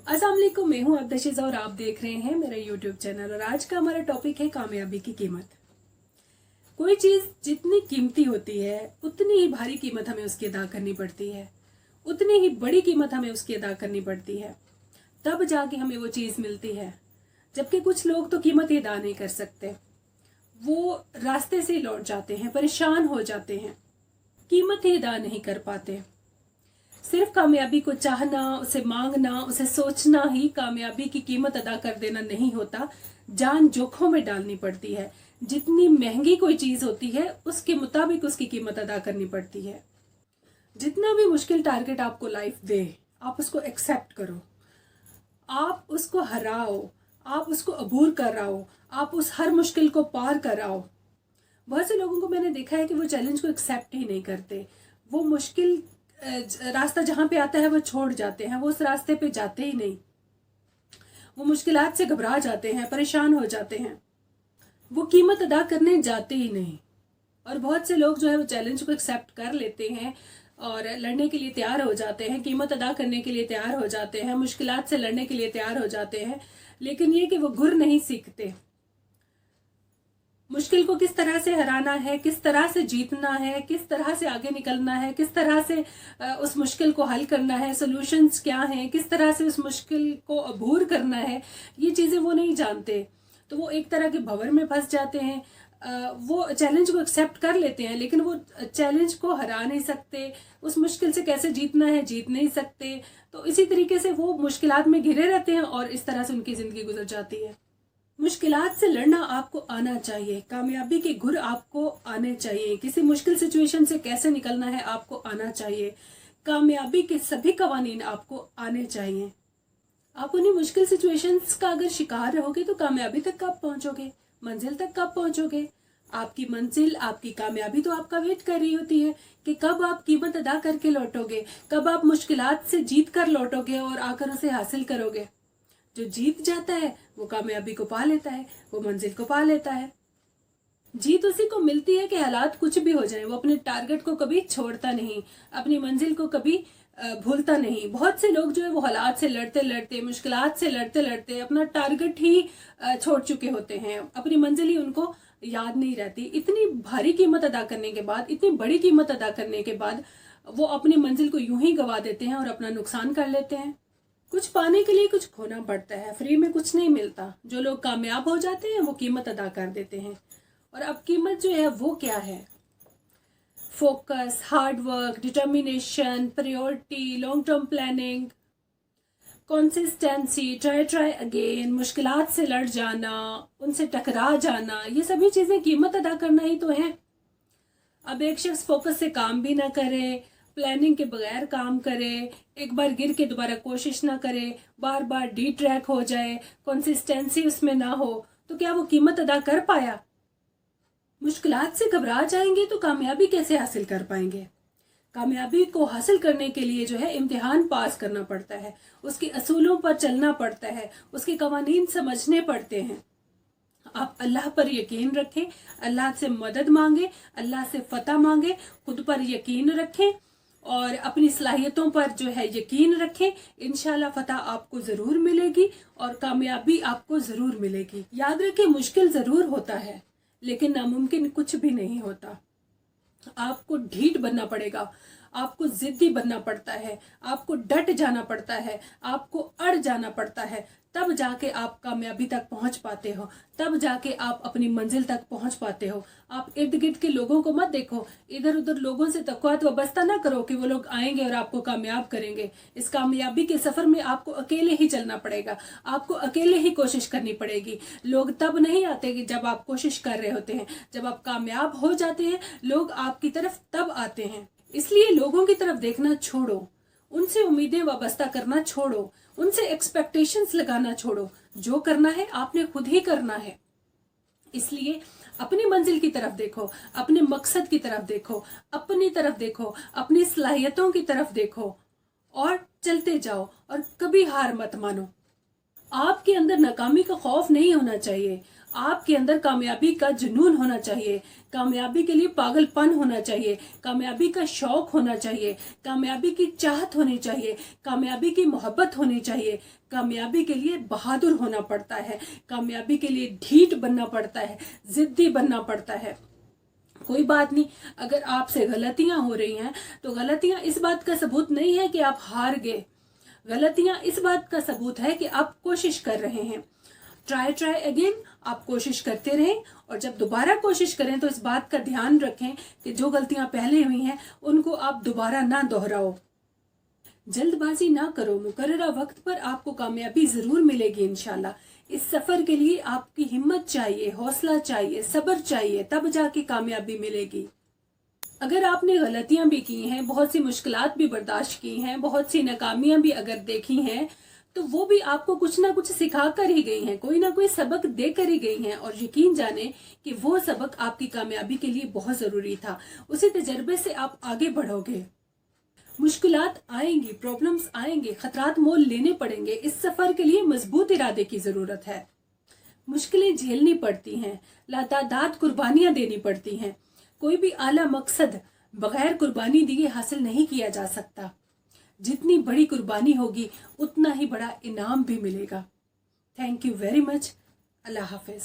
अस्सलाम वालेकुम, मैं हूं अब्दशीज़ा और आप देख रहे हैं मेरा यूट्यूब चैनल। और आज का हमारा टॉपिक है कामयाबी की कीमत। कोई चीज़ जितनी कीमती होती है उतनी ही भारी कीमत हमें उसकी अदा करनी पड़ती है, उतनी ही बड़ी कीमत हमें उसकी अदा करनी पड़ती है, तब जाके हमें वो चीज़ मिलती है। जबकि कुछ लोग तो कीमत ही अदा नहीं कर सकते, वो रास्ते से लौट जाते हैं, परेशान हो जाते हैं, कीमत ही अदा नहीं कर पाते। सिर्फ कामयाबी को चाहना, उसे मांगना, उसे सोचना ही कामयाबी की कीमत अदा कर देना नहीं होता। जान जोखों में डालनी पड़ती है। जितनी महंगी कोई चीज होती है उसके मुताबिक उसकी कीमत अदा करनी पड़ती है। जितना भी मुश्किल टारगेट आपको लाइफ दे, आप उसको एक्सेप्ट करो, आप उसको हराओ, आप उसको अबूर कराओ, आप उस हर मुश्किल को पार कराओ। बहुत से लोगों को मैंने देखा है कि वो चैलेंज को एक्सेप्ट ही नहीं करते। वो मुश्किल रास्ता जहां पे आता है वो छोड़ जाते हैं, वो उस रास्ते पे जाते ही नहीं। वो मुश्किलात से घबरा जाते हैं, परेशान हो जाते हैं, वो कीमत अदा करने जाते ही नहीं। और बहुत से लोग जो है वो चैलेंज को एक्सेप्ट कर लेते हैं और लड़ने के लिए तैयार हो जाते हैं, कीमत अदा करने के लिए तैयार हो जाते हैं, मुश्किलात से लड़ने के लिए तैयार हो जाते हैं। लेकिन ये कि वो गुर नहीं सीखते। मुश्किल को किस तरह से हराना है, किस तरह से जीतना है, किस तरह से आगे निकलना है, किस तरह से उस मुश्किल को हल करना है, सॉल्यूशंस क्या हैं, किस तरह से उस मुश्किल को अबूर करना है, ये चीज़ें वो नहीं जानते। तो वो एक तरह के भंवर में फंस जाते हैं। वो चैलेंज को एक्सेप्ट कर लेते हैं लेकिन वो चैलेंज को हरा नहीं सकते। उस मुश्किल से कैसे जीतना है, जीत नहीं सकते। तो इसी तरीके से वो मुश्किलात में घिरे रहते हैं और इस तरह से उनकी ज़िंदगी गुजर जाती है। मुश्किलात से लड़ना आपको आना चाहिए, कामयाबी के गुर आपको आने चाहिए, किसी मुश्किल सिचुएशन से कैसे निकलना है आपको आना चाहिए, कामयाबी के सभी कवानीन आपको आने चाहिए। आप उन्हीं मुश्किल सिचुएशंस का अगर शिकार रहोगे तो कामयाबी तक कब पहुंचोगे, मंजिल तक कब पहुंचोगे। आपकी मंजिल, आपकी कामयाबी तो आपका वेट कर रही होती है कि कब आप कीमत अदा करके लौटोगे, कब आप मुश्किलात से जीत कर लौटोगे और आकर उसे हासिल करोगे। जो जीत जाता है वो कामयाबी को पा लेता है, वो मंजिल को पा लेता है। जीत उसी को मिलती है कि हालात कुछ भी हो जाए, वो अपने टारगेट को कभी छोड़ता नहीं, अपनी मंजिल को कभी भूलता नहीं। बहुत से लोग जो है वो हालात से लड़ते लड़ते, मुश्किलात से लड़ते लड़ते अपना टारगेट ही छोड़ चुके होते हैं, अपनी मंजिल ही उनको याद नहीं रहती। इतनी भारी कीमत अदा करने के बाद, इतनी बड़ी कीमत अदा करने के बाद वो अपनी मंजिल को यूं ही गवा देते हैं और अपना नुकसान कर लेते हैं। कुछ पाने के लिए कुछ खोना पड़ता है, फ्री में कुछ नहीं मिलता। जो लोग कामयाब हो जाते हैं वो कीमत अदा कर देते हैं। और अब कीमत जो है वो क्या है? Focus, hard work, determination, priority, long term planning, consistency, try again, मुश्किलात से लड़ जाना, उनसे टकरा जाना, ये सभी चीजें कीमत अदा करना ही तो है। अब एक शख्स फोकस से काम भी ना करे, प्लानिंग के बगैर काम करे, एक बार गिर के दोबारा कोशिश ना करे, बार बार डी ट्रैक हो जाए, कंसिस्टेंसी उसमें ना हो, तो क्या वो कीमत अदा कर पाया? मुश्किलात से घबरा जाएंगे तो कामयाबी कैसे हासिल कर पाएंगे? कामयाबी को हासिल करने के लिए जो है इम्तिहान पास करना पड़ता है, उसके असूलों पर चलना पड़ता है, उसके कवानीन समझने पड़ते हैं। आप अल्लाह पर यकीन रखें, अल्लाह से मदद मांगे, अल्लाह से फतह मांगे, खुद पर यकीन रखें और अपनी सलाहियतों पर जो है यकीन रखें। इंशाल्लाह फतह आपको ज़रूर मिलेगी और कामयाबी आपको ज़रूर मिलेगी। याद रखें, मुश्किल ज़रूर होता है लेकिन नामुमकिन कुछ भी नहीं होता। आपको ढीठ बनना पड़ेगा, आपको जिद्दी बनना पड़ता है, आपको डट जाना पड़ता है, आपको अड़ जाना पड़ता है, तब जाके आप कामयाबी तक पहुंच पाते हो, तब जाके आप अपनी मंजिल तक पहुंच पाते हो। आप इर्द गिर्द के लोगों को मत देखो, इधर उधर लोगों से तक़व्वुत वाबस्ता ना करो कि वो लोग आएंगे और आपको कामयाब करेंगे। इस कामयाबी के सफर में आपको अकेले ही चलना पड़ेगा, आपको अकेले ही कोशिश करनी पड़ेगी। लोग तब नहीं आते कि जब आप कोशिश कर रहे होते हैं, जब आप कामयाब हो जाते हैं लोग आपकी तरफ तब आते हैं। इसलिए लोगों की तरफ देखना छोड़ो, उनसे उम्मीदें वाबस्ता करना छोड़ो, उनसे एक्सपेक्टेशंस लगाना छोड़ो। जो करना है आपने खुद ही करना है। इसलिए अपनी मंजिल की तरफ देखो, अपने मकसद की तरफ देखो, अपनी तरफ देखो, अपनी सलाहियतों की तरफ देखो और चलते जाओ और कभी हार मत मानो। आपके अंदर नाकामी का खौफ नहीं होना चाहिए, आपके अंदर कामयाबी का जुनून होना चाहिए, कामयाबी के लिए पागलपन होना चाहिए, कामयाबी का शौक होना चाहिए, कामयाबी की चाहत होनी चाहिए, कामयाबी की मोहब्बत होनी चाहिए। कामयाबी के लिए बहादुर होना पड़ता है, कामयाबी के लिए ढीठ बनना पड़ता है, जिद्दी बनना पड़ता है। कोई बात नहीं, अगर आपसे गलतियां हो रही हैं तो गलतियां इस बात का सबूत नहीं है कि आप हार गए। गलतियां इस बात का सबूत है कि आप कोशिश कर रहे हैं। ट्राई अगेन, आप कोशिश करते रहें, और जब दोबारा कोशिश करें तो इस बात का ध्यान रखें कि जो गलतियां पहले हुई हैं उनको आप दोबारा ना दोहराओ। जल्दबाजी ना करो, मुकर्ररा वक्त पर आपको कामयाबी जरूर मिलेगी इंशाल्लाह। इस सफर के लिए आपकी हिम्मत चाहिए, हौसला चाहिए, सब्र चाहिए, तब जाके कामयाबी मिलेगी। अगर आपने गलतियां भी की हैं, बहुत सी मुश्किलात भी बर्दाश्त की हैं, बहुत सी नाकामियां भी अगर देखी हैं, तो वो भी आपको कुछ ना कुछ सिखा कर ही गई हैं, कोई ना कोई सबक दे कर ही गई हैं। और यकीन जाने कि वो सबक आपकी कामयाबी के लिए बहुत ज़रूरी था। उसी तजर्बे से आप आगे बढ़ोगे। मुश्किलात आएंगी, प्रॉब्लम्स आएंगे, खतरात मोल लेने पड़ेंगे। इस सफ़र के लिए मजबूत इरादे की ज़रूरत है। मुश्किलें झेलनी पड़ती हैं, लातादाद कुर्बानियां देनी पड़ती हैं। कोई भी आला मकसद बगैर कुर्बानी दिए हासिल नहीं किया जा सकता। जितनी बड़ी कुर्बानी होगी उतना ही बड़ा इनाम भी मिलेगा। Thank you very much. Allah Hafiz.